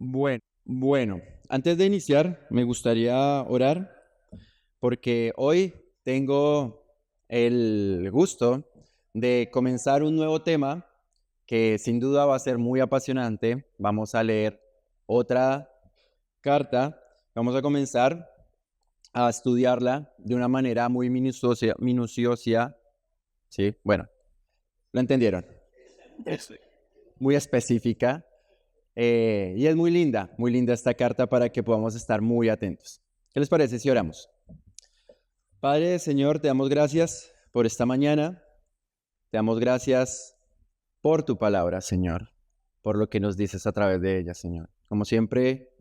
Bueno, antes de iniciar, me gustaría orar porque hoy tengo el gusto de comenzar un nuevo tema que sin duda va a ser muy apasionante. Vamos a leer otra carta. Vamos a comenzar a estudiarla de una manera muy minuciosa, ¿sí? Bueno, lo entendieron. Es muy específica. Y es muy linda esta carta para que podamos estar muy atentos. ¿Qué les parece si oramos? Padre, Señor, te damos gracias por esta mañana. Te damos gracias por tu palabra, Señor, por lo que nos dices a través de ella, Señor. Como siempre,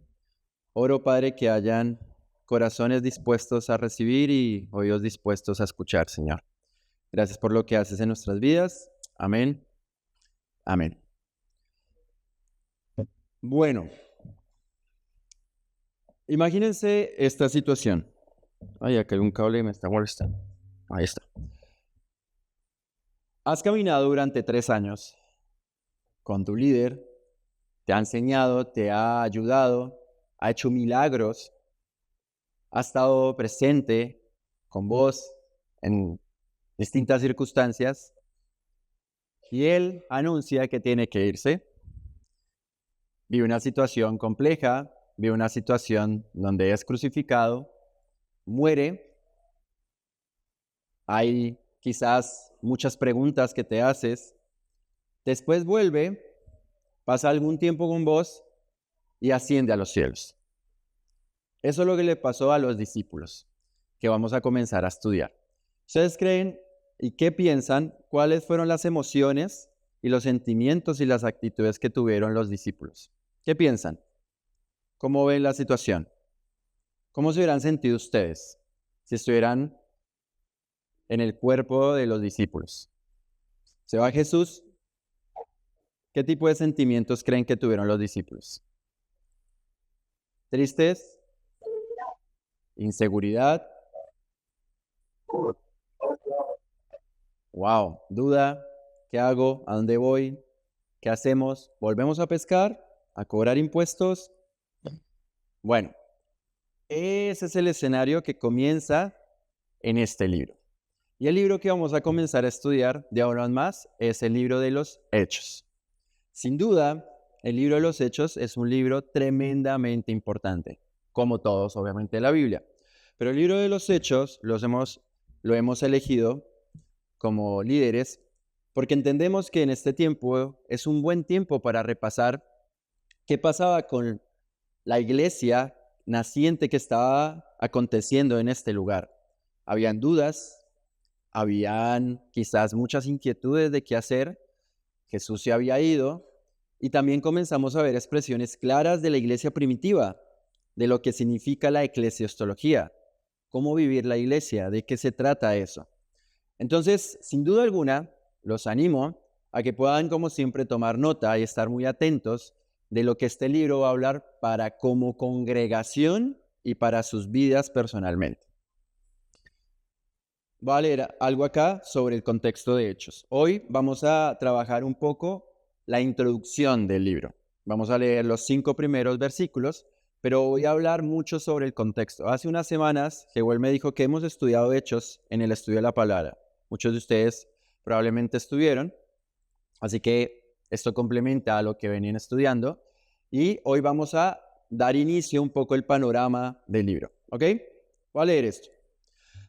oro, Padre, que hayan corazones dispuestos a recibir y oídos dispuestos a escuchar, Señor. Gracias por lo que haces en nuestras vidas. Amén. Amén. Bueno, imagínense esta situación. Ay, acá hay un cable y me está molestando. Ahí está. Has caminado durante 3 años con tu líder, te ha enseñado, te ha ayudado, ha hecho milagros, ha estado presente con vos en distintas circunstancias y él anuncia que tiene que irse. Vive una situación compleja, vive una situación donde es crucificado, muere. Hay quizás muchas preguntas que te haces. Después vuelve, pasa algún tiempo con vos y asciende a los cielos. Eso es lo que le pasó a los discípulos, que vamos a comenzar a estudiar. ¿Ustedes creen y qué piensan? ¿Cuáles fueron las emociones y los sentimientos y las actitudes que tuvieron los discípulos? ¿Qué piensan? ¿Cómo ven la situación? ¿Cómo se hubieran sentido ustedes si estuvieran en el cuerpo de los discípulos? Se va Jesús. ¿Qué tipo de sentimientos creen que tuvieron los discípulos? ¿Tristes? ¿Inseguridad? Wow, duda. ¿Qué hago? ¿A dónde voy? ¿Qué hacemos? ¿Volvemos a pescar? ¿A cobrar impuestos? Bueno, ese es el escenario que comienza en este libro. Y el libro que vamos a comenzar a estudiar de ahora en más es el libro de los Hechos. Sin duda, el libro de los Hechos es un libro tremendamente importante, como todos, obviamente, de la Biblia. Pero el libro de los Hechos lo hemos elegido como líderes porque entendemos que en este tiempo es un buen tiempo para repasar qué pasaba con la iglesia naciente que estaba aconteciendo en este lugar. Habían dudas, habían quizás muchas inquietudes de qué hacer. Jesús se había ido y también comenzamos a ver expresiones claras de la iglesia primitiva, de lo que significa la eclesiostología, cómo vivir la iglesia, de qué se trata eso. Entonces, sin duda alguna, los animo a que puedan, como siempre, tomar nota y estar muy atentos de lo que este libro va a hablar para como congregación y para sus vidas personalmente. Voy a leer algo acá sobre el contexto de Hechos. Hoy vamos a trabajar un poco la introducción del libro. Vamos a leer los 5 primeros versículos, pero voy a hablar mucho sobre el contexto. Hace unas semanas, Jewel me dijo que hemos estudiado Hechos en el estudio de la palabra. Muchos de ustedes probablemente estuvieron, así que esto complementa a lo que venían estudiando. Y hoy vamos a dar inicio un poco el panorama del libro. ¿Ok? Voy a leer esto.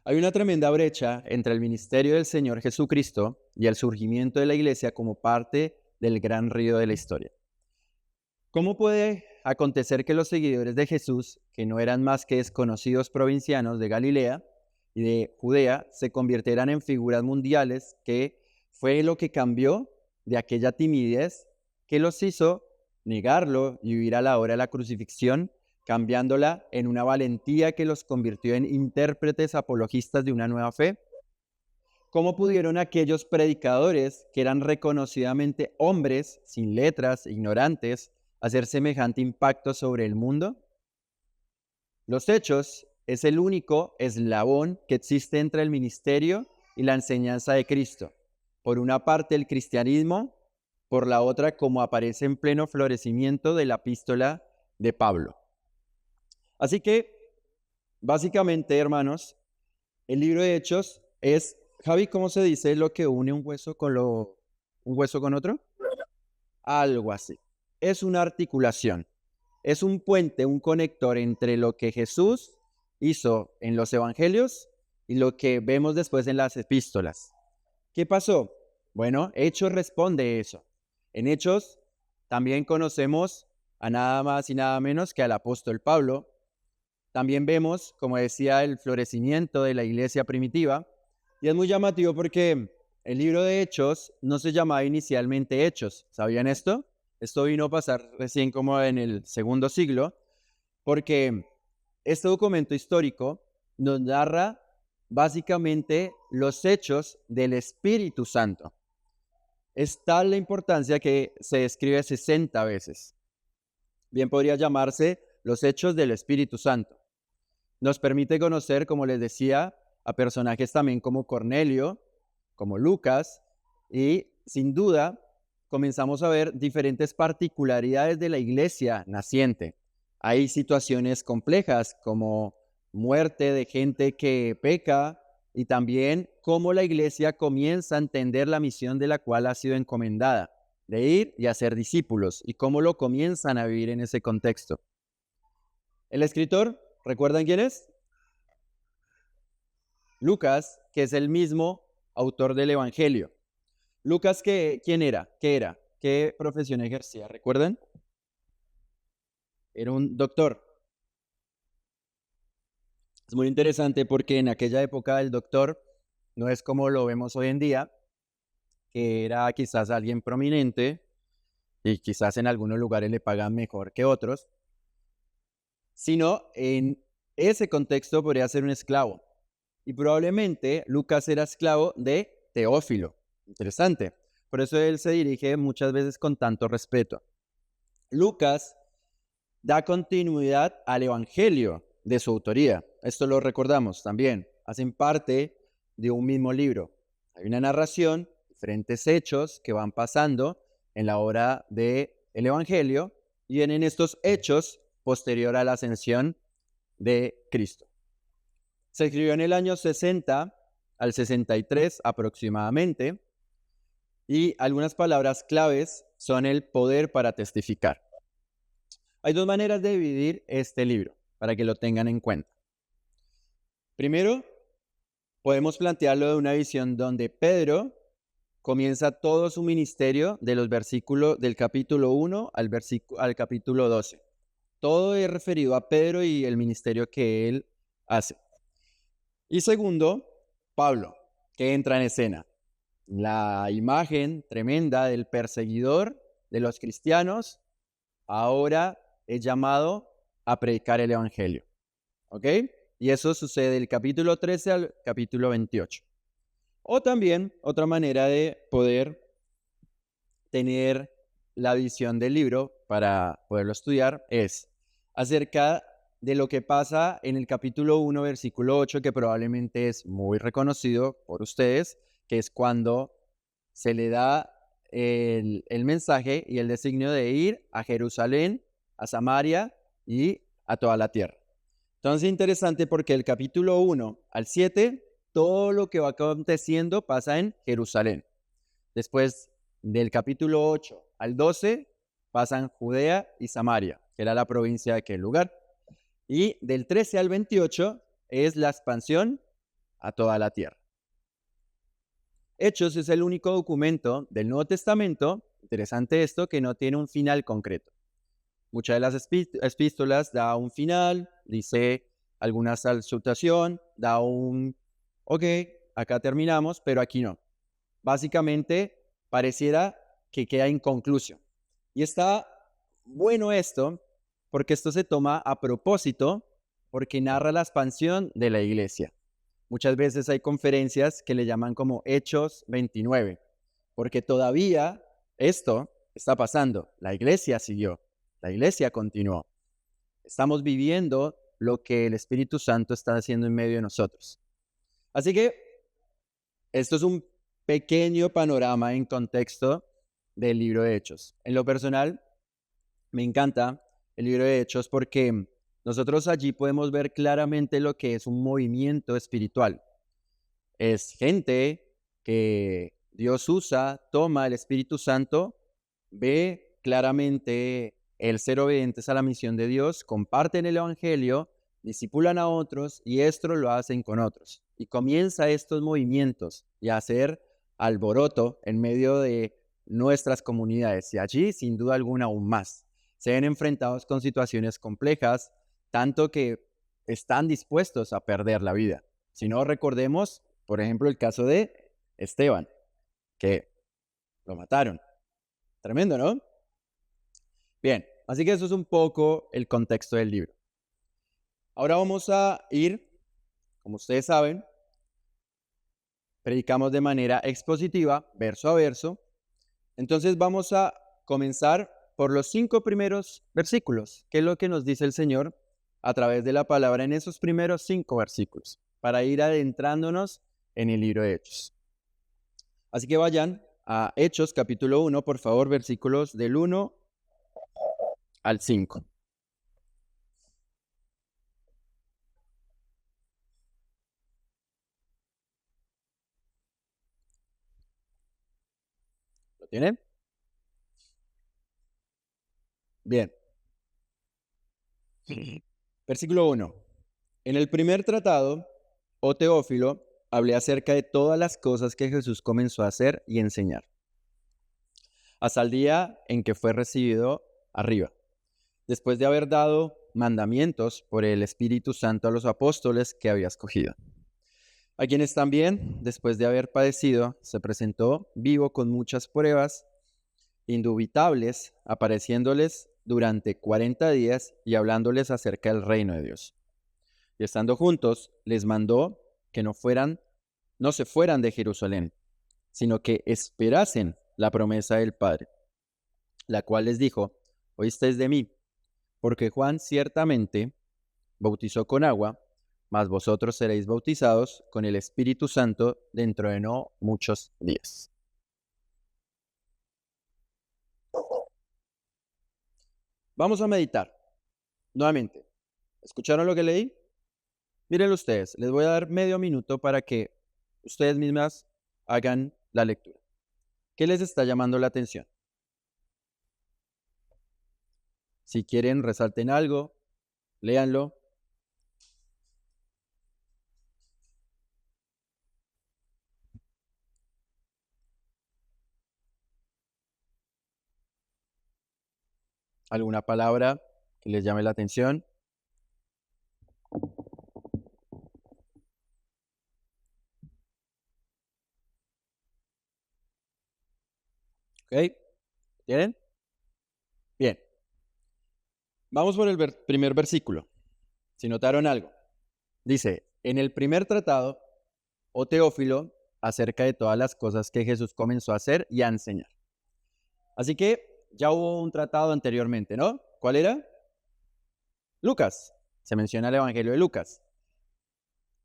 Hay una tremenda brecha entre el ministerio del Señor Jesucristo y el surgimiento de la iglesia como parte del gran río de la historia. ¿Cómo puede acontecer que los seguidores de Jesús, que no eran más que desconocidos provincianos de Galilea y de Judea, se convirtieran en figuras mundiales, que fue lo que cambió de aquella timidez que los hizo negarlo y vivir a la hora de la crucifixión, cambiándola en una valentía que los convirtió en intérpretes apologistas de una nueva fe? ¿Cómo pudieron aquellos predicadores, que eran reconocidamente hombres sin letras, ignorantes, hacer semejante impacto sobre el mundo? Los Hechos es el único eslabón que existe entre el ministerio y la enseñanza de Cristo. Por una parte el cristianismo, por la otra como aparece en pleno florecimiento de la epístola de Pablo. Así que, básicamente, hermanos, el libro de Hechos es, Javi, ¿cómo se dice lo que une un hueso con un hueso con otro? Algo así. Es una articulación, es un puente, un conector entre lo que Jesús hizo en los evangelios y lo que vemos después en las epístolas. ¿Qué pasó? Bueno, Hechos responde eso. En Hechos también conocemos a nada más y nada menos que al apóstol Pablo. También vemos, como decía, el florecimiento de la iglesia primitiva. Y es muy llamativo porque el libro de Hechos no se llamaba inicialmente Hechos. ¿Sabían esto? Esto vino a pasar recién como en el segundo siglo, porque este documento histórico nos narra básicamente los hechos del Espíritu Santo. Es tal la importancia que se escribe 60 veces. Bien podría llamarse los hechos del Espíritu Santo. Nos permite conocer, como les decía, a personajes también como Cornelio, como Lucas, y sin duda comenzamos a ver diferentes particularidades de la iglesia naciente. Hay situaciones complejas como muerte de gente que peca y también cómo la iglesia comienza a entender la misión de la cual ha sido encomendada, de ir y hacer discípulos, y cómo lo comienzan a vivir en ese contexto. El escritor, ¿recuerdan quién es? Lucas, que es el mismo autor del Evangelio. Lucas, ¿quién era? ¿Qué era? ¿Qué profesión ejercía? ¿Recuerdan? Era un doctor. Es muy interesante porque en aquella época el doctor no es como lo vemos hoy en día, que era quizás alguien prominente y quizás en algunos lugares le pagan mejor que otros, sino en ese contexto podría ser un esclavo. Y probablemente Lucas era esclavo de Teófilo. Interesante. Por eso él se dirige muchas veces con tanto respeto. Lucas da continuidad al Evangelio de su autoría. Esto lo recordamos también. Hacen parte de un mismo libro. Hay una narración, diferentes hechos que van pasando en la hora del Evangelio y en estos hechos posterior a la ascensión de Cristo. Se escribió en el año 60 al 63 aproximadamente y algunas palabras claves son el poder para testificar. Hay dos maneras de dividir este libro para que lo tengan en cuenta. Primero, podemos plantearlo de una visión donde Pedro comienza todo su ministerio de los versículos del capítulo 1 al capítulo 12. Todo es referido a Pedro y el ministerio que él hace. Y segundo, Pablo, que entra en escena. La imagen tremenda del perseguidor de los cristianos ahora es llamado a predicar el evangelio. ¿Ok? Y eso sucede del capítulo 13 al capítulo 28. O también otra manera de poder tener la visión del libro para poderlo estudiar es acerca de lo que pasa en el capítulo 1, versículo 8, que probablemente es muy reconocido por ustedes, que es cuando se le da el mensaje y el designio de ir a Jerusalén, a Samaria y a toda la tierra. Entonces, interesante porque el capítulo 1 al 7, todo lo que va aconteciendo pasa en Jerusalén. Después del capítulo 8 al 12, pasan Judea y Samaria, que era la provincia de aquel lugar. Y del 13 al 28 es la expansión a toda la tierra. Hechos es el único documento del Nuevo Testamento, interesante esto, que no tiene un final concreto. Muchas de las epístolas da un final, dice alguna salutación, da un, ok, acá terminamos, pero aquí no. Básicamente pareciera que queda inconcluso. Y está bueno esto, porque esto se toma a propósito, porque narra la expansión de la iglesia. Muchas veces hay conferencias que le llaman como Hechos 29, porque todavía esto está pasando. La iglesia siguió, la iglesia continuó. Estamos viviendo lo que el Espíritu Santo está haciendo en medio de nosotros. Así que esto es un pequeño panorama en contexto del libro de Hechos. En lo personal, me encanta el libro de Hechos, porque nosotros allí podemos ver claramente lo que es un movimiento espiritual. Es gente que Dios usa, toma el Espíritu Santo, ve claramente el ser obedientes a la misión de Dios, comparten el Evangelio, discipulan a otros y esto lo hacen con otros. Y comienza estos movimientos y a hacer alboroto en medio de nuestras comunidades y allí, sin duda alguna, aún más. Se ven enfrentados con situaciones complejas, tanto que están dispuestos a perder la vida. Si no, recordemos, por ejemplo, el caso de Esteban, que lo mataron. Tremendo, ¿no? Bien, así que eso es un poco el contexto del libro. Ahora vamos a ir, como ustedes saben, predicamos de manera expositiva, verso a verso. Entonces vamos a comenzar por los 5 primeros versículos, que es lo que nos dice el Señor a través de la palabra en esos primeros 5 versículos, para ir adentrándonos en el libro de Hechos. Así que vayan a Hechos capítulo 1, por favor, versículos del 1 al 5. ¿Lo tienen? Bien. Versículo 1. En el primer tratado, oh Teófilo, hablé acerca de todas las cosas que Jesús comenzó a hacer y enseñar, hasta el día en que fue recibido arriba, después de haber dado mandamientos por el Espíritu Santo a los apóstoles que había escogido, a quienes también, después de haber padecido, se presentó vivo con muchas pruebas indubitables, apareciéndoles durante 40 días y hablándoles acerca del reino de Dios. Y estando juntos, les mandó que no se fueran de Jerusalén, sino que esperasen la promesa del Padre, la cual les dijo: oísteis de mí, porque Juan ciertamente bautizó con agua, mas vosotros seréis bautizados con el Espíritu Santo dentro de no muchos días. Vamos a meditar nuevamente. ¿Escucharon lo que leí? Miren ustedes, les voy a dar medio minuto para que ustedes mismas hagan la lectura. ¿Qué les está llamando la atención? Si quieren, resalten algo, léanlo. ¿Alguna palabra que les llame la atención? ¿Ok? ¿Tienen? Bien. Vamos por el primer versículo. Si notaron algo. Dice, en el primer tratado, oh Teófilo, acerca de todas las cosas que Jesús comenzó a hacer y a enseñar. Así que ya hubo un tratado anteriormente, ¿no? ¿Cuál era? Lucas. Se menciona el Evangelio de Lucas.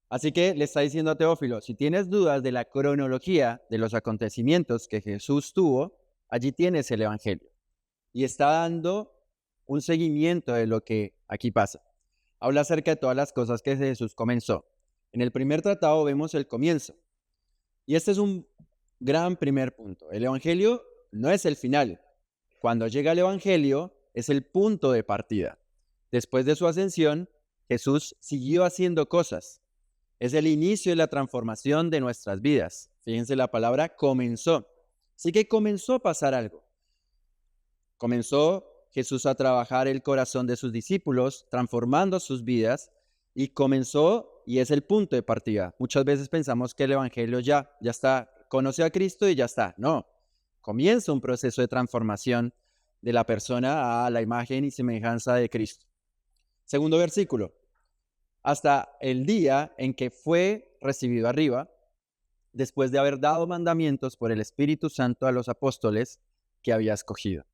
Así que le está diciendo a Teófilo, si tienes dudas de la cronología de los acontecimientos que Jesús tuvo, allí tienes el Evangelio. Y está dando un seguimiento de lo que aquí pasa. Habla acerca de todas las cosas que Jesús comenzó. En el primer tratado vemos el comienzo. Y este es un gran primer punto. El Evangelio no es el final. Cuando llega el Evangelio es el punto de partida. Después de su ascensión, Jesús siguió haciendo cosas. Es el inicio de la transformación de nuestras vidas. Fíjense, la palabra comenzó. Así que comenzó a pasar algo. Comenzó Jesús a trabajar el corazón de sus discípulos, transformando sus vidas, y comenzó, y es el punto de partida. Muchas veces pensamos que el Evangelio ya está, conoce a Cristo y ya está. No, comienza un proceso de transformación de la persona a la imagen y semejanza de Cristo. Segundo versículo. Hasta el día en que fue recibido arriba, después de haber dado mandamientos por el Espíritu Santo a los apóstoles que había escogido,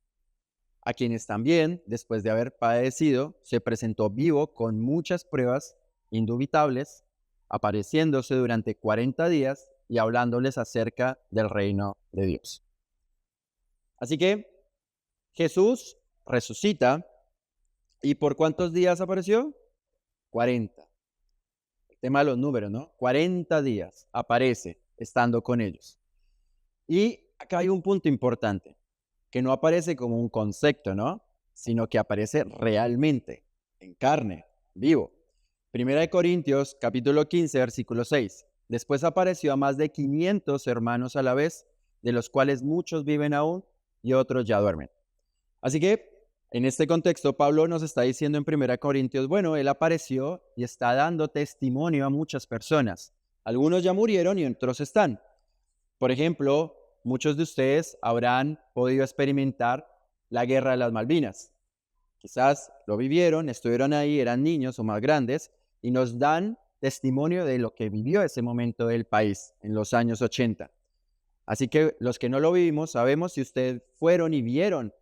a quienes también, después de haber padecido, se presentó vivo con muchas pruebas indubitables, apareciéndose durante 40 días y hablándoles acerca del reino de Dios. Así que Jesús resucita ¿Y por cuántos días apareció? 40. El tema de los números, ¿no? 40 días aparece estando con ellos. Y acá hay un punto importante, que no aparece como un concepto, ¿no? Sino que aparece realmente, en carne, vivo. Primera de Corintios, capítulo 15, versículo 6. Después apareció a más de 500 hermanos a la vez, de los cuales muchos viven aún y otros ya duermen. Así que, en este contexto, Pablo nos está diciendo en Primera Corintios, bueno, él apareció y está dando testimonio a muchas personas. Algunos ya murieron y otros están. Por ejemplo, muchos de ustedes habrán podido experimentar la Guerra de las Malvinas. Quizás lo vivieron, estuvieron ahí, eran niños o más grandes y nos dan testimonio de lo que vivió ese momento del país en los años 80. Así que los que no lo vivimos sabemos si ustedes fueron y vieron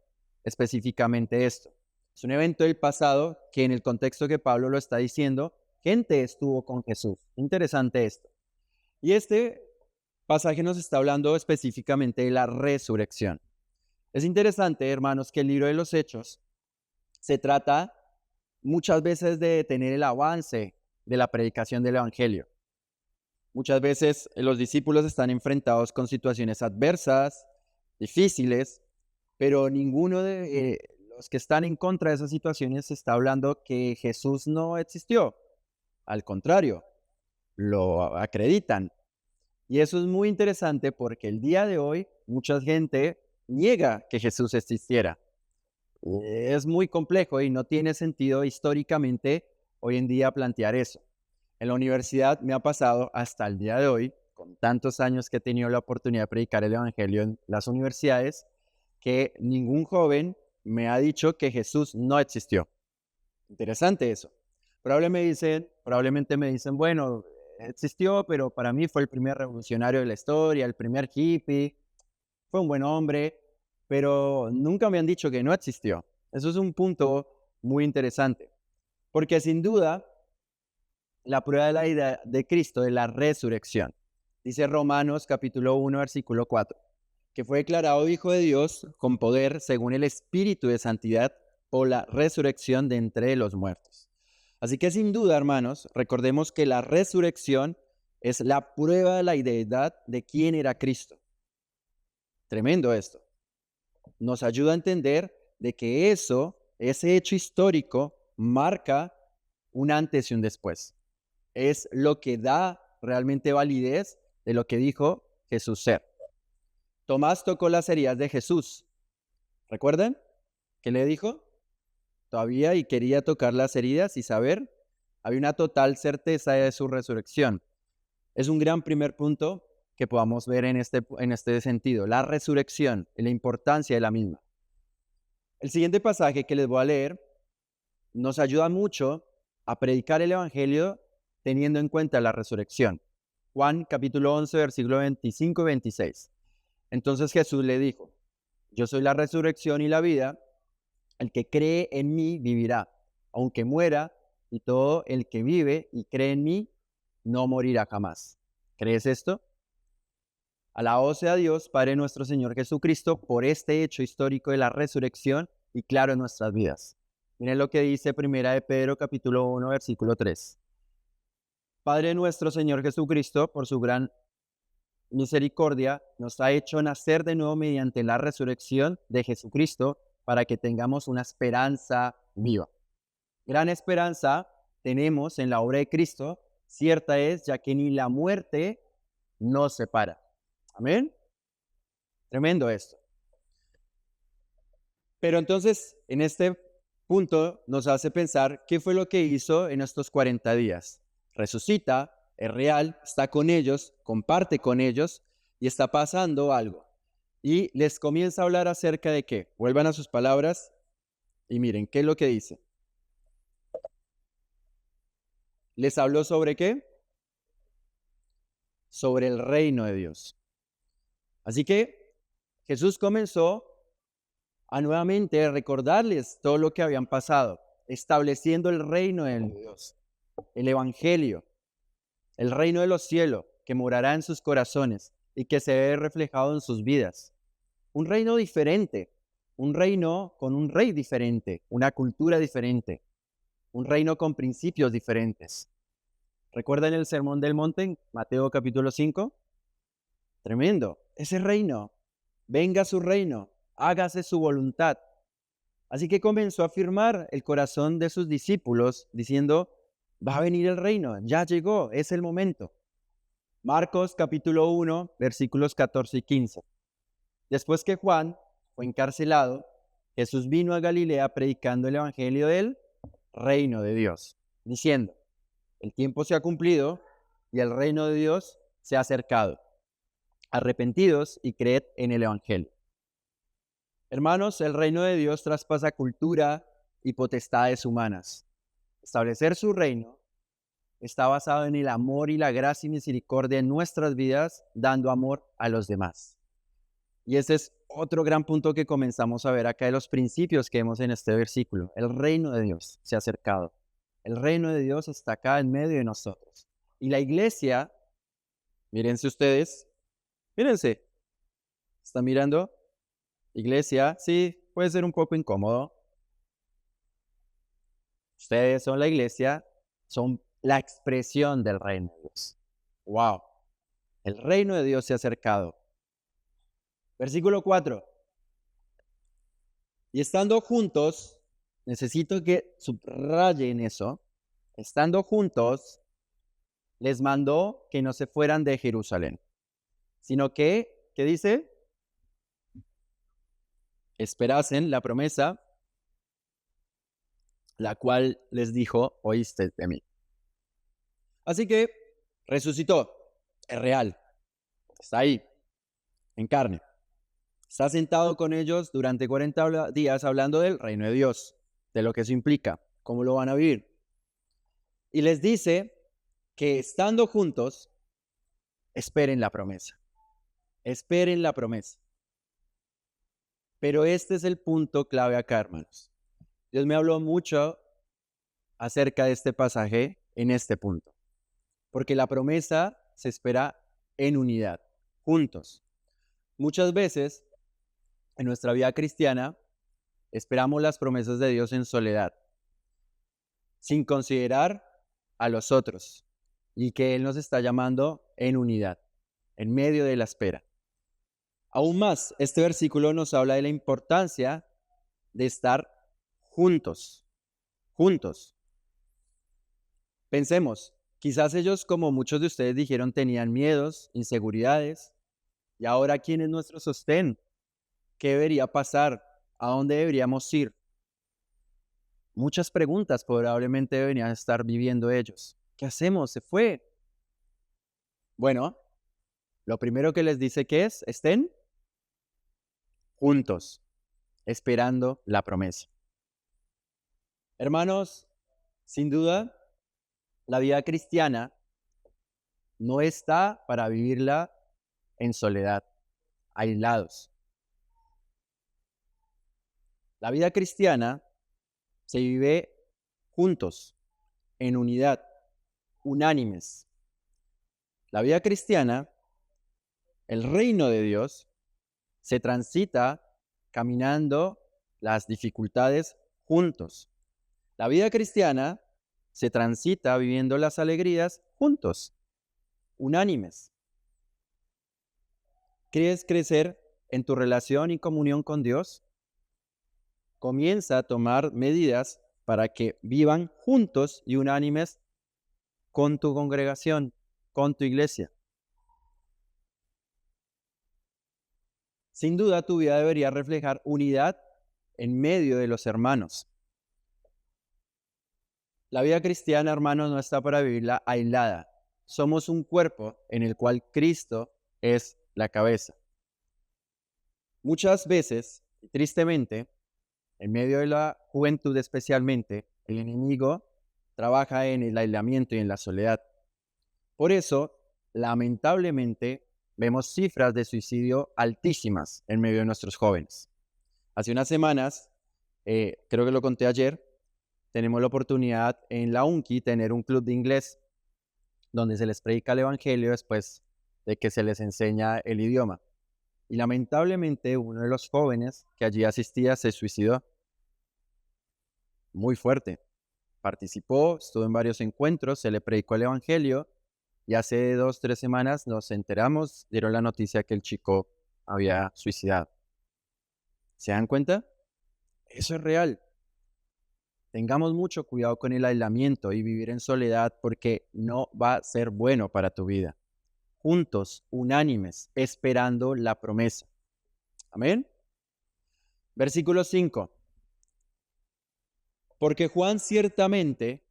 específicamente esto. Es un evento del pasado que en el contexto que Pablo lo está diciendo, gente estuvo con Jesús. Interesante esto. Y este pasaje nos está hablando específicamente de la resurrección. Es interesante, hermanos, que el libro de los Hechos se trata muchas veces de detener el avance de la predicación del Evangelio. Muchas veces los discípulos están enfrentados con situaciones adversas, difíciles, pero ninguno de los que están en contra de esas situaciones está hablando que Jesús no existió. Al contrario, lo acreditan. Y eso es muy interesante porque el día de hoy mucha gente niega que Jesús existiera. Es muy complejo y no tiene sentido históricamente hoy en día plantear eso. En la universidad me ha pasado hasta el día de hoy, con tantos años que he tenido la oportunidad de predicar el Evangelio en las universidades, que ningún joven me ha dicho que Jesús no existió. Interesante eso. Probablemente me dicen, bueno, existió, pero para mí fue el primer revolucionario de la historia, el primer hippie, fue un buen hombre, pero nunca me han dicho que no existió. Eso es un punto muy interesante, porque sin duda la prueba de la idea de Cristo, de la resurrección. Dice Romanos capítulo 1, versículo 4, que fue declarado Hijo de Dios con poder según el Espíritu de Santidad por la resurrección de entre los muertos. Así que sin duda, hermanos, recordemos que la resurrección es la prueba de la deidad de quién era Cristo. Tremendo esto. Nos ayuda a entender de que ese hecho histórico, marca un antes y un después. Es lo que da realmente validez de lo que dijo Jesús ser. Tomás tocó las heridas de Jesús. ¿Recuerdan? ¿Qué le dijo? Todavía y quería tocar las heridas y saber. Había una total certeza de su resurrección. Es un gran primer punto que podamos ver en este sentido. La resurrección y la importancia de la misma. El siguiente pasaje que les voy a leer nos ayuda mucho a predicar el Evangelio teniendo en cuenta la resurrección. Juan capítulo 11, versículo 25 y 26. Entonces Jesús le dijo, yo soy la resurrección y la vida, el que cree en mí vivirá, aunque muera, y todo el que vive y cree en mí no morirá jamás. ¿Crees esto? Alabado sea Dios, Padre nuestro Señor Jesucristo, por este hecho histórico de la resurrección y claro en nuestras vidas. Miren lo que dice Primera de Pedro capítulo 1, versículo 3. Padre nuestro Señor Jesucristo, por su gran misericordia, nos ha hecho nacer de nuevo mediante la resurrección de Jesucristo para que tengamos una esperanza viva. Gran esperanza tenemos en la obra de Cristo, cierta es, ya que ni la muerte nos separa. Amén. Tremendo esto. Pero entonces, en este punto nos hace pensar qué fue lo que hizo en estos 40 días. Resucita, es real, está con ellos, comparte con ellos y está pasando algo. Y les comienza a hablar acerca de qué. Vuelvan a sus palabras y miren qué es lo que dice. ¿Les habló sobre qué? Sobre el reino de Dios. Así que Jesús comenzó a nuevamente recordarles todo lo que habían pasado, estableciendo el reino de Dios, el evangelio, el reino de los cielos que morará en sus corazones y que se ve reflejado en sus vidas. Un reino diferente, Un reino con un rey diferente, una cultura diferente, un reino con principios diferentes. ¿Recuerdan el Sermón del Monte, Mateo capítulo 5? Tremendo. Ese reino, venga su reino, hágase su voluntad. Así que comenzó a afirmar el corazón de sus discípulos, diciendo, va a venir el reino, ya llegó, es el momento. Marcos capítulo 1, versículos 14 y 15. Después que Juan fue encarcelado, Jesús vino a Galilea predicando el evangelio del reino de Dios, diciendo, el tiempo se ha cumplido y el reino de Dios se ha acercado. Arrepentidos y creed en el evangelio. Hermanos, el reino de Dios traspasa cultura y potestades humanas. Establecer su reino está basado en el amor y la gracia y misericordia en nuestras vidas, dando amor a los demás. Y ese es otro gran punto que comenzamos a ver acá de los principios que vemos en este versículo. El reino de Dios se ha acercado. El reino de Dios está acá en medio de nosotros. Y la iglesia, mírense ustedes, mírense, ¿están mirando? Iglesia, sí, puede ser un poco incómodo. Ustedes son la iglesia, son la expresión del reino de Dios. ¡Wow! El reino de Dios se ha acercado. Versículo 4. Y estando juntos, necesito que subrayen eso, estando juntos, les mandó que no se fueran de Jerusalén, sino que, ¿qué dice? Esperasen la promesa, la cual les dijo, oíste de mí. Así que resucitó, es real, está ahí, en carne. Está sentado con ellos durante 40 días hablando del reino de Dios, de lo que eso implica, cómo lo van a vivir. Y les dice que estando juntos, esperen la promesa. Esperen la promesa. Pero este es el punto clave acá, hermanos. Dios me habló mucho acerca de este pasaje en este punto. Porque la promesa se espera en unidad, juntos. Muchas veces en nuestra vida cristiana esperamos las promesas de Dios en soledad, sin considerar a los otros y que Él nos está llamando en unidad, en medio de la espera. Aún más, este versículo nos habla de la importancia de estar juntos, juntos. Pensemos, quizás ellos, como muchos de ustedes dijeron, tenían miedos, inseguridades, y ahora ¿quién es nuestro sostén? ¿Qué debería pasar? ¿A dónde deberíamos ir? Muchas preguntas probablemente deberían estar viviendo ellos. ¿Qué hacemos? Se fue. Bueno, lo primero que les dice que es, estén juntos, esperando la promesa. Hermanos, sin duda, la vida cristiana no está para vivirla en soledad, aislados. La vida cristiana se vive juntos, en unidad, unánimes. La vida cristiana, el reino de Dios, se transita caminando las dificultades juntos. La vida cristiana se transita viviendo las alegrías juntos, unánimes. ¿Quieres crecer en tu relación y comunión con Dios? Comienza a tomar medidas para que vivan juntos y unánimes con tu congregación, con tu iglesia. Sin duda, tu vida debería reflejar unidad en medio de los hermanos. La vida cristiana, hermanos, no está para vivirla aislada. Somos un cuerpo en el cual Cristo es la cabeza. Muchas veces, y tristemente, en medio de la juventud especialmente, el enemigo trabaja en el aislamiento y en la soledad. Por eso, lamentablemente, vemos cifras de suicidio altísimas en medio de nuestros jóvenes. Hace unas semanas, creo que lo conté ayer, tenemos la oportunidad en la UNCI tener un club de inglés donde se les predica el evangelio después de que se les enseña el idioma. y lamentablemente uno de los jóvenes que allí asistía se suicidó. Muy fuerte. Participó, estuvo en varios encuentros, se le predicó el evangelio y hace 2, 3 semanas nos enteramos, dieron la noticia que el chico había suicidado. ¿Se dan cuenta? Eso es real. Tengamos mucho cuidado con el aislamiento y vivir en soledad porque no va a ser bueno para tu vida. Juntos, unánimes, esperando la promesa. Amén. Versículo 5. Porque Juan ciertamente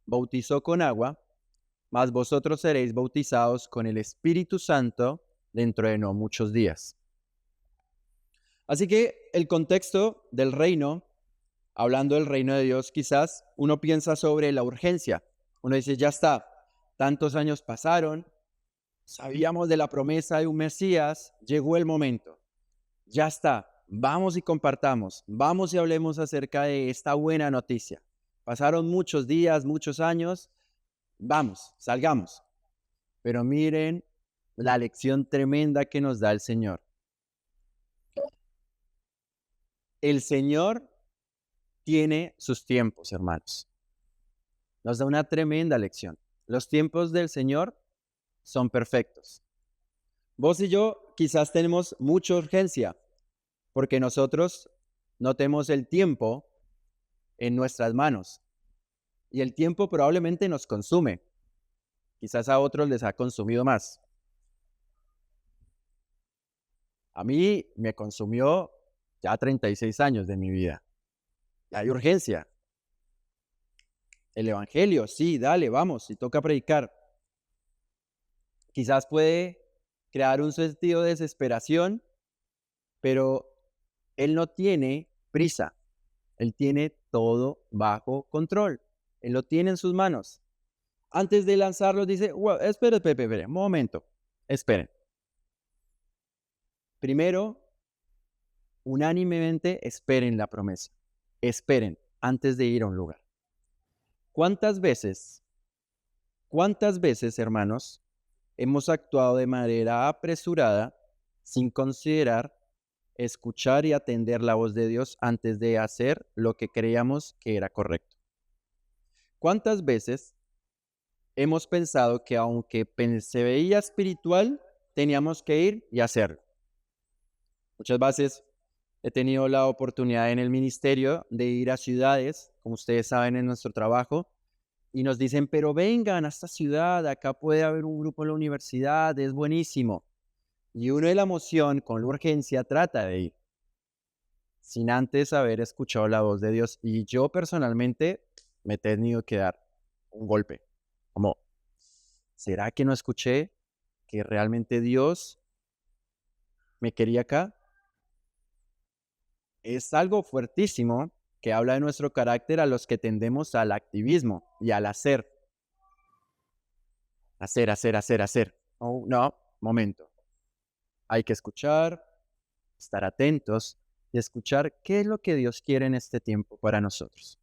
bautizó con agua, mas vosotros seréis bautizados con el Espíritu Santo dentro de no muchos días. Así que el contexto del reino, hablando del reino de Dios, quizás uno piensa sobre la urgencia. Uno dice, ya está, tantos años pasaron, sabíamos de la promesa de un Mesías, llegó el momento. Ya está, vamos y compartamos, vamos y hablemos acerca de esta buena noticia. Pasaron muchos días, muchos años, vamos, salgamos. Pero miren la lección tremenda que nos da el Señor. El Señor tiene sus tiempos, hermanos. Nos da una tremenda lección. Los tiempos del Señor son perfectos. Vos y yo quizás tenemos mucha urgencia porque nosotros no tenemos el tiempo en nuestras manos y el tiempo probablemente nos consume. Quizás a otros les ha consumido más. A mí me consumió ya 36 años de mi vida. Y hay urgencia. El evangelio, sí, dale, vamos, si toca predicar. Quizás puede crear un sentido de desesperación, pero Él no tiene prisa. Él tiene todo bajo control. Él lo tiene en sus manos. Antes de lanzarlo dice, wow, espere, un momento, esperen. Primero, unánimemente esperen la promesa. Esperen antes de ir a un lugar. ¿Cuántas veces, hermanos, hemos actuado de manera apresurada sin considerar, escuchar y atender la voz de Dios antes de hacer lo que creíamos que era correcto? ¿Cuántas veces hemos pensado que aunque se veía espiritual, teníamos que ir y hacerlo? Muchas veces he tenido la oportunidad en el ministerio de ir a ciudades, como ustedes saben, en nuestro trabajo, y nos dicen, pero vengan a esta ciudad, acá puede haber un grupo en la universidad, es buenísimo. Y uno de la emoción, con la urgencia, trata de ir, sin antes haber escuchado la voz de Dios. Y yo personalmente me he tenido que dar un golpe, como, ¿será que no escuché que realmente Dios me quería acá? Es algo fuertísimo que habla de nuestro carácter a los que tendemos al activismo y al hacer. Hacer. Oh, no, momento. Hay que escuchar, estar atentos y escuchar qué es lo que Dios quiere en este tiempo para nosotros.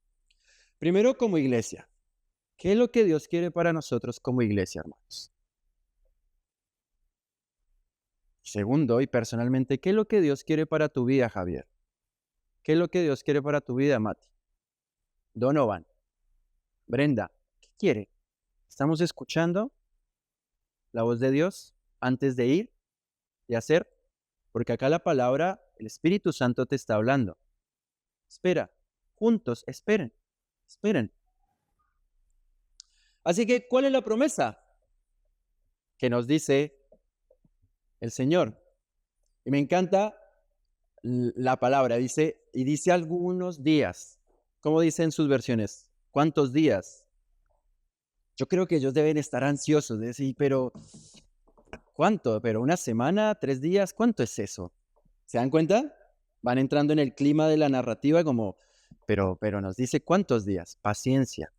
Primero, como iglesia. ¿Qué es lo que Dios quiere para nosotros como iglesia, hermanos? Segundo, y personalmente, ¿qué es lo que Dios quiere para tu vida, Javier? ¿Qué es lo que Dios quiere para tu vida, Mati? Donovan, Brenda, ¿qué quiere? ¿Estamos escuchando la voz de Dios antes de ir y hacer? Porque acá la palabra, el Espíritu Santo te está hablando. Espera, juntos, esperen. Así que, ¿cuál es la promesa que nos dice el Señor? Y me encanta la palabra, dice algunos días. ¿Cómo dicen sus versiones? ¿Cuántos días? Yo creo que ellos deben estar ansiosos de decir, pero ¿cuánto? ¿Pero una semana, 3 días? ¿Cuánto es eso? ¿Se dan cuenta? Van entrando en el clima de la narrativa como, pero nos dice cuántos días. Paciencia.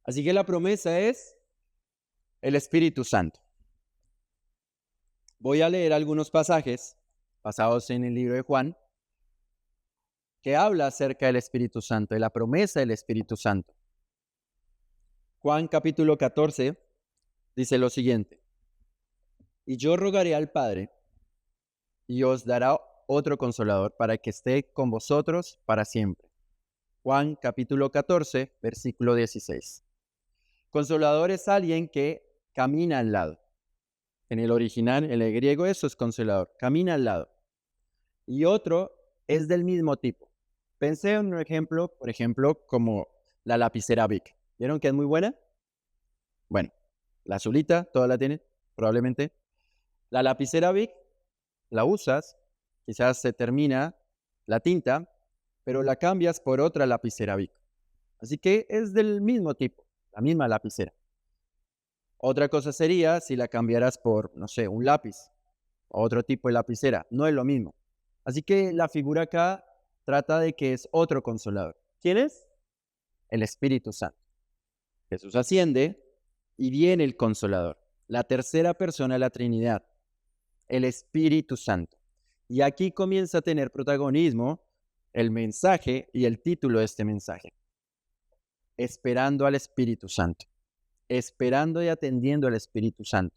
Así que la promesa es el Espíritu Santo. Voy a leer algunos pasajes basados en el libro de Juan que habla acerca del Espíritu Santo, de la promesa del Espíritu Santo. Juan capítulo 14 dice lo siguiente. Y yo rogaré al Padre y os dará otro consolador para que esté con vosotros para siempre. Juan capítulo 14, versículo 16. Consolador es alguien que camina al lado. En el original, en el griego, eso es consolador, camina al lado. Y otro es del mismo tipo. Pensé en un ejemplo, por ejemplo, como la lapicera Bic. ¿Vieron que es muy buena? Bueno, la azulita, todas la tienen, probablemente. La lapicera Bic la usas, quizás se termina la tinta, pero la cambias por otra lapicera Bic. Así que es del mismo tipo, la misma lapicera. Otra cosa sería si la cambiaras por, no sé, un lápiz o otro tipo de lapicera. No es lo mismo. Así que la figura acá trata de que es otro consolador. ¿Quién es? El Espíritu Santo. Jesús asciende y viene el consolador, la tercera persona de la Trinidad, el Espíritu Santo. Y aquí comienza a tener protagonismo el mensaje y el título de este mensaje. Esperando al Espíritu Santo. Esperando y atendiendo al Espíritu Santo.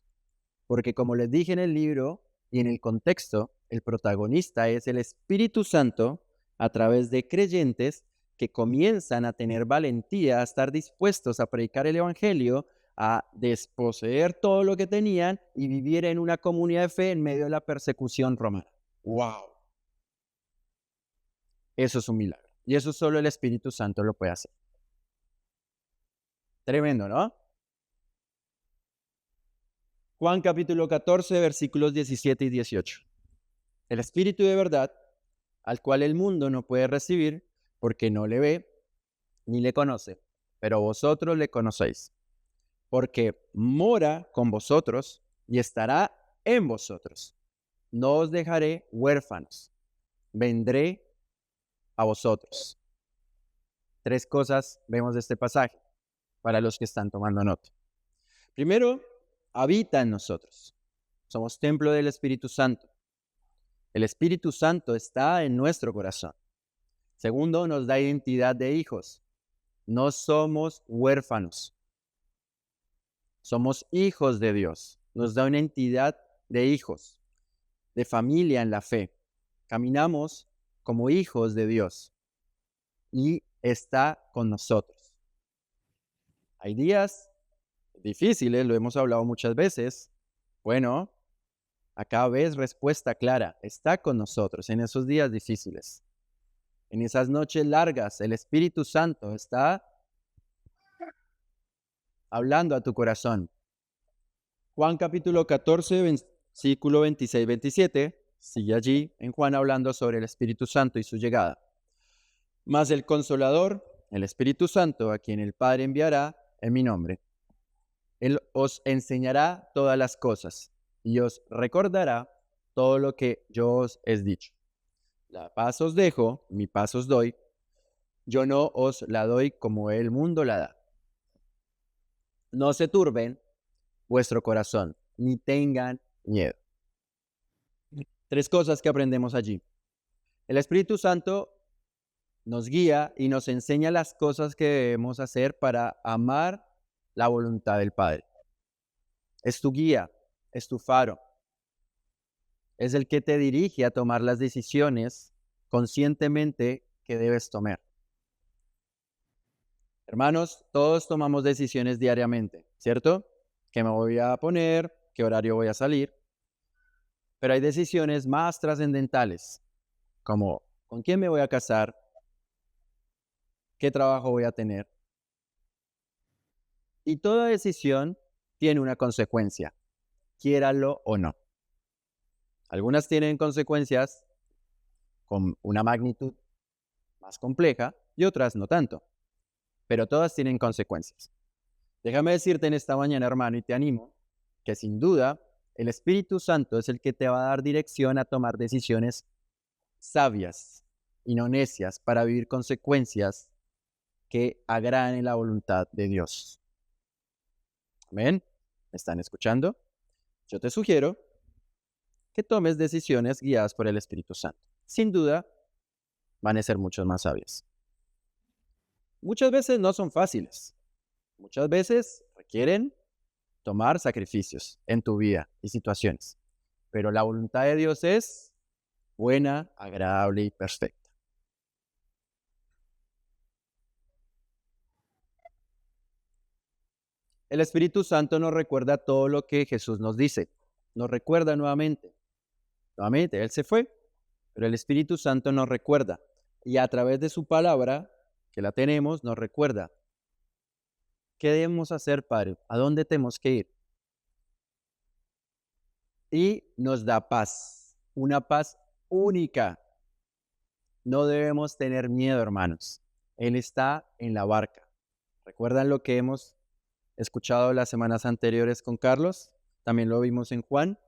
Porque como les dije en el libro y en el contexto, el protagonista es el Espíritu Santo a través de creyentes que comienzan a tener valentía, a estar dispuestos a predicar el Evangelio, a desposeer todo lo que tenían y vivir en una comunidad de fe en medio de la persecución romana. ¡Wow! Eso es un milagro. Y eso solo el Espíritu Santo lo puede hacer. Tremendo, ¿no? Juan capítulo 14, versículos 17 y 18. El Espíritu de verdad, al cual el mundo no puede recibir porque no le ve ni le conoce, pero vosotros le conocéis, porque mora con vosotros y estará en vosotros. No os dejaré huérfanos, vendré a vosotros. Tres cosas vemos de este pasaje para los que están tomando nota. Primero, habita en nosotros. Somos templo del Espíritu Santo. El Espíritu Santo está en nuestro corazón. Segundo, nos da identidad de hijos. No somos huérfanos. Somos hijos de Dios. Nos da una entidad de hijos, de familia en la fe. Caminamos como hijos de Dios y está con nosotros. Hay días difíciles, lo hemos hablado muchas veces. Bueno, acá ves respuesta clara. Está con nosotros en esos días difíciles. En esas noches largas, el Espíritu Santo está hablando a tu corazón. Juan capítulo 14, versículo 26-27, sigue allí en Juan hablando sobre el Espíritu Santo y su llegada. Mas el Consolador, el Espíritu Santo, a quien el Padre enviará en mi nombre, Él os enseñará todas las cosas y os recordará todo lo que yo os he dicho. La paz os dejo, mi paz os doy. Yo no os la doy como el mundo la da. No se turben vuestro corazón, ni tengan miedo. Tres cosas que aprendemos allí. El Espíritu Santo nos guía y nos enseña las cosas que debemos hacer para amar la voluntad del Padre. Es tu guía, es tu faro. Es el que te dirige a tomar las decisiones conscientemente que debes tomar. Hermanos, todos tomamos decisiones diariamente, ¿cierto? ¿Qué me voy a poner? ¿Qué horario voy a salir? Pero hay decisiones más trascendentales, como ¿con quién me voy a casar? ¿Qué trabajo voy a tener? Y toda decisión tiene una consecuencia, quiéralo o no. Algunas tienen consecuencias con una magnitud más compleja y otras no tanto, pero todas tienen consecuencias. Déjame decirte en esta mañana, hermano, y te animo, que sin duda el Espíritu Santo es el que te va a dar dirección a tomar decisiones sabias y no necias para vivir consecuencias que agraden la voluntad de Dios. Amén. ¿Me están escuchando? Yo te sugiero que tomes decisiones guiadas por el Espíritu Santo. Sin duda, van a ser mucho más sabias. Muchas veces no son fáciles. Muchas veces requieren tomar sacrificios en tu vida y situaciones. Pero la voluntad de Dios es buena, agradable y perfecta. El Espíritu Santo nos recuerda todo lo que Jesús nos dice. Nos recuerda nuevamente. Nuevamente, Él se fue, pero el Espíritu Santo nos recuerda. Y a través de su palabra, que la tenemos, nos recuerda. ¿Qué debemos hacer, Padre? ¿A dónde tenemos que ir? Y nos da paz, una paz única. No debemos tener miedo, hermanos. Él está en la barca. ¿Recuerdan lo que hemos escuchado las semanas anteriores con Carlos? También lo vimos en Juan,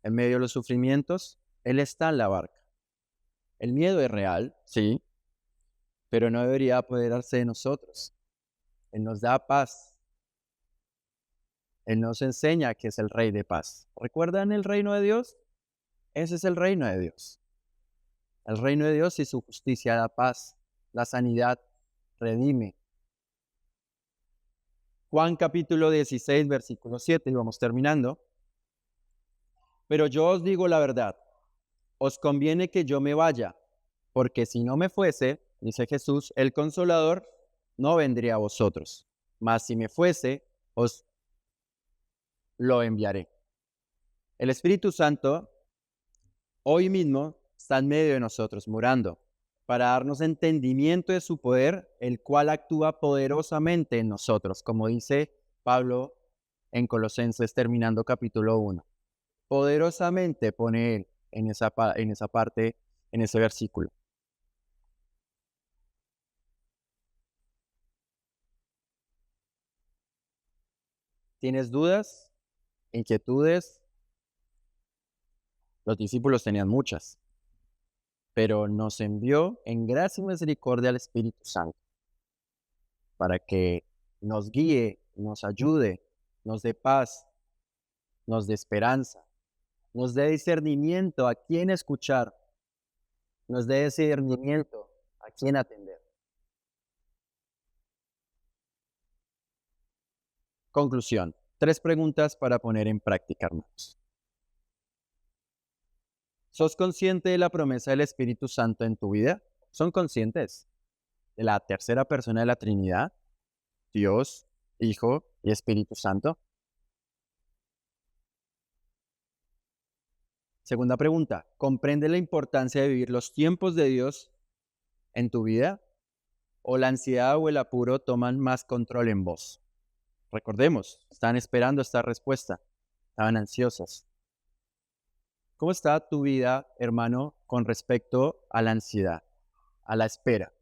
en medio de los sufrimientos. Él está en la barca. El miedo es real, sí, pero no debería apoderarse de nosotros. Él nos da paz. Él nos enseña que es el Rey de paz. ¿Recuerdan el reino de Dios? Ese es el reino de Dios. El reino de Dios y su justicia da paz, la sanidad redime. Juan capítulo 16, versículo 7, y vamos terminando. Pero yo os digo la verdad, os conviene que yo me vaya, porque si no me fuese, dice Jesús, el Consolador no vendría a vosotros, mas si me fuese, os lo enviaré. El Espíritu Santo hoy mismo está en medio de nosotros, morando, para darnos entendimiento de su poder, el cual actúa poderosamente en nosotros, como dice Pablo en Colosenses terminando capítulo 1. Poderosamente pone él en esa parte, en ese versículo. ¿Tienes dudas? ¿Inquietudes? Los discípulos tenían muchas, pero nos envió en gracia y misericordia al Espíritu Santo para que nos guíe, nos ayude, nos dé paz, nos dé esperanza, nos dé discernimiento a quién escuchar, nos dé discernimiento a quién atender. Conclusión. 3 preguntas para poner en práctica, hermanos. ¿Sos consciente de la promesa del Espíritu Santo en tu vida? ¿Son conscientes de la tercera persona de la Trinidad? Dios, Hijo y Espíritu Santo. Segunda pregunta, ¿comprende la importancia de vivir los tiempos de Dios en tu vida? ¿O la ansiedad o el apuro toman más control en vos? Recordemos, están esperando esta respuesta, estaban ansiosas. ¿Cómo está tu vida, hermano, con respecto a la ansiedad, a la espera?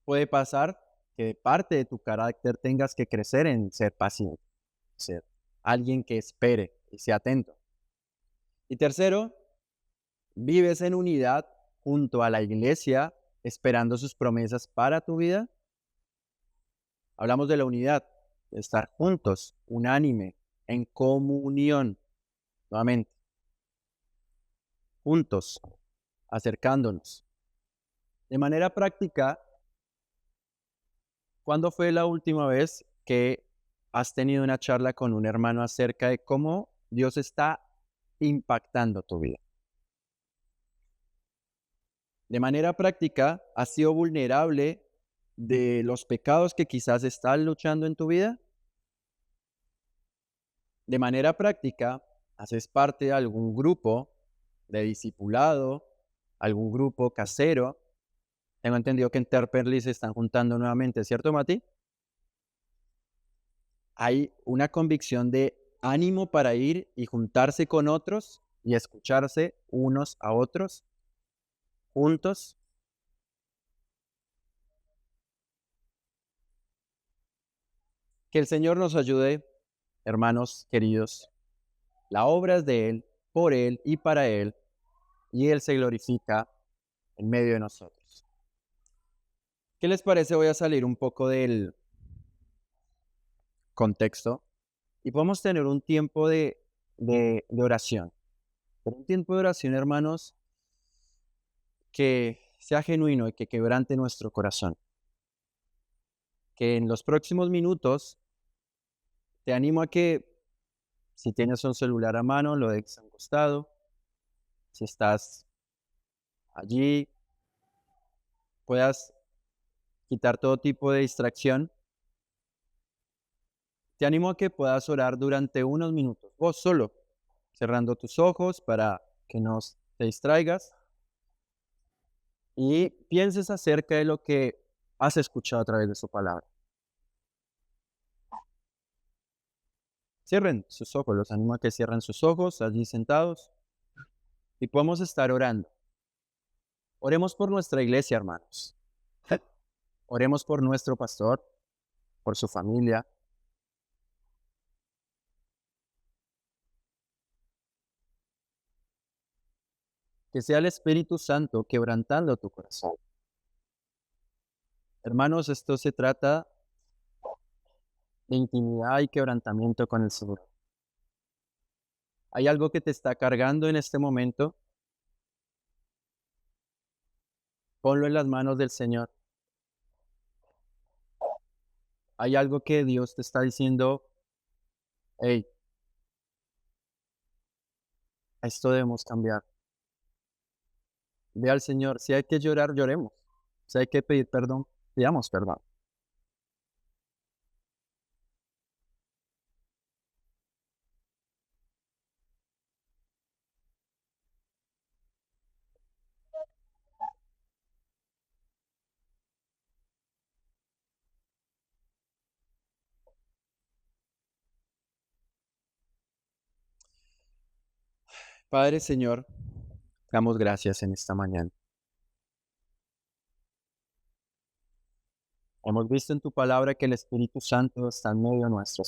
Puede pasar que de parte de tu carácter tengas que crecer en ser paciente, ser alguien que espere y sea atento. Y tercero, ¿vives en unidad junto a la iglesia esperando sus promesas para tu vida? Hablamos de la unidad, de estar juntos, unánime, en comunión, nuevamente, juntos, acercándonos. De manera práctica, ¿cuándo fue la última vez que has tenido una charla con un hermano acerca de cómo Dios está impactando tu vida? De manera práctica, ¿has sido vulnerable de los pecados que quizás estás luchando en tu vida? De manera práctica, ¿haces parte de algún grupo de discipulado, algún grupo casero? Tengo entendido que en Terperly se están juntando nuevamente, ¿cierto, Mati? Hay una convicción de ánimo para ir y juntarse con otros y escucharse unos a otros juntos. Que el Señor nos ayude, hermanos queridos. La obra es de Él, por Él y para Él, y Él se glorifica en medio de nosotros. ¿Qué les parece? Voy a salir un poco del contexto y podemos tener un tiempo de oración. Pero un tiempo de oración, hermanos, que sea genuino y que quebrante nuestro corazón. que en los próximos minutos te animo a que si tienes un celular a mano, lo dejes a un costado. Si estás allí, puedas quitar todo tipo de distracción. Te animo a que puedas orar durante unos minutos, vos solo, cerrando tus ojos para que no te distraigas y pienses acerca de lo que has escuchado a través de su palabra. Cierren sus ojos, los animo a que cierren sus ojos allí sentados y podemos estar orando. Oremos por nuestra iglesia, hermanos. Oremos por nuestro pastor, por su familia. Que sea el Espíritu Santo quebrantando tu corazón. Hermanos, esto se trata de intimidad y quebrantamiento con el Señor. ¿Hay algo que te está cargando en este momento? Ponlo en las manos del Señor. ¿Hay algo que Dios te está diciendo? Hey, esto debemos cambiar. Ve al Señor. Si hay que llorar, lloremos. Si hay que pedir perdón, pidamos perdón. Padre, Señor, damos gracias en esta mañana. Hemos visto en tu palabra que el Espíritu Santo está en medio nuestro.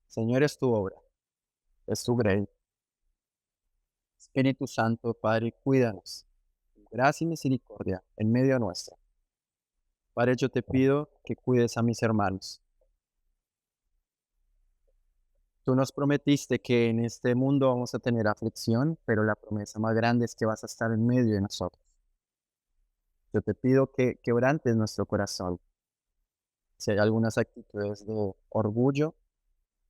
Señor, es tu obra, es tu gracia. Espíritu Santo, Padre, cuídanos. Gracia y misericordia en medio nuestro. Padre, yo te pido que cuides a mis hermanos. Tú nos prometiste que en este mundo vamos a tener aflicción, pero la promesa más grande es que vas a estar en medio de nosotros. Yo te pido que quebrantes nuestro corazón. Si hay algunas actitudes de orgullo,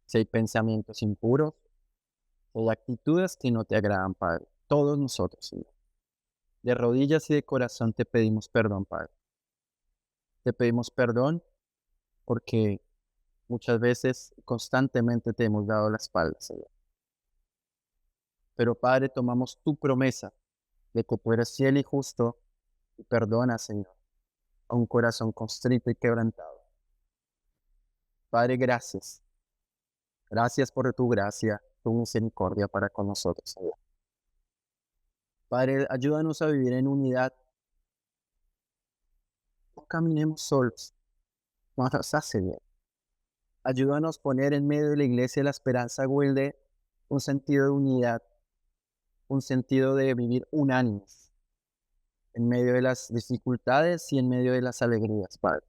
si hay pensamientos impuros, si hay actitudes que no te agradan, Padre. Todos nosotros, Señor. De rodillas y de corazón te pedimos perdón, Padre. Te pedimos perdón porque muchas veces constantemente te hemos dado la espalda, Señor. Pero Padre, tomamos tu promesa de que tú eres fiel y justo y perdona, Señor, a un corazón constrito y quebrantado. Padre, gracias. Gracias por tu gracia, tu misericordia para con nosotros, Señor. Padre, ayúdanos a vivir en unidad. No caminemos solos. No nos hace bien. Ayúdanos a poner en medio de la iglesia la esperanza Wilde un sentido de unidad, un sentido de vivir unánimes en medio de las dificultades y en medio de las alegrías, Padre.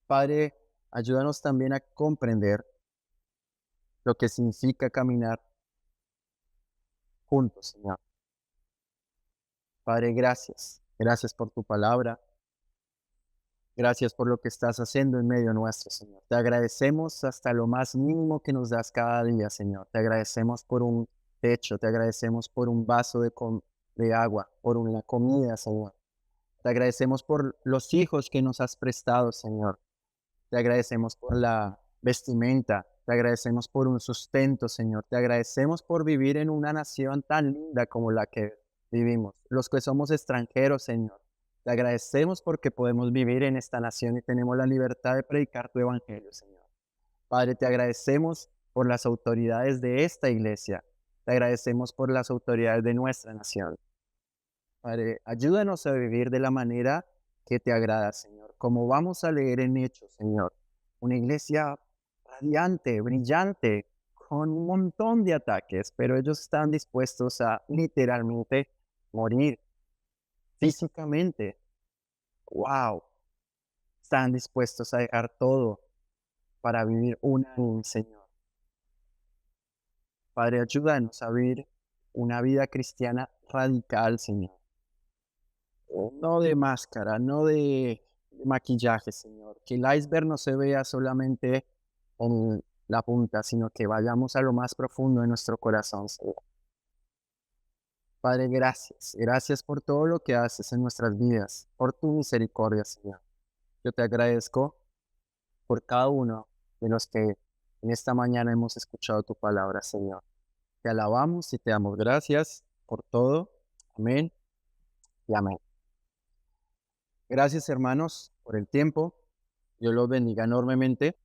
Padre, ayúdanos también a comprender lo que significa caminar juntos, Señor. Padre, gracias. Gracias por tu palabra. Gracias por lo que estás haciendo en medio nuestro, Señor. Te agradecemos hasta lo más mínimo que nos das cada día, Señor. Te agradecemos por un techo, te agradecemos por un vaso de agua, por una comida, Señor. Te agradecemos por los hijos que nos has prestado, Señor. Te agradecemos por la vestimenta. Te agradecemos por un sustento, Señor. Te agradecemos por vivir en una nación tan linda como la que vivimos. Los que somos extranjeros, Señor. Te agradecemos porque podemos vivir en esta nación y tenemos la libertad de predicar tu evangelio, Señor. Padre, te agradecemos por las autoridades de esta iglesia. Te agradecemos por las autoridades de nuestra nación. Padre, ayúdanos a vivir de la manera que te agrada, Señor. Como vamos a leer en Hechos, Señor. Una iglesia radiante, brillante, con un montón de ataques, pero ellos están dispuestos a literalmente morir físicamente. ¡Wow! Están dispuestos a dejar todo para vivir un Señor. Padre, ayúdanos a vivir una vida cristiana radical, Señor. no de máscara, no de maquillaje, Señor. Que el iceberg no se vea solamente en la punta, sino que vayamos a lo más profundo de nuestro corazón, Señor. Padre, gracias. Gracias por todo lo que haces en nuestras vidas, por tu misericordia, Señor. Yo te agradezco por cada uno de los que en esta mañana hemos escuchado tu palabra, Señor. Te alabamos y te damos gracias por todo. Amén y amén. Gracias, hermanos, por el tiempo. Dios los bendiga enormemente.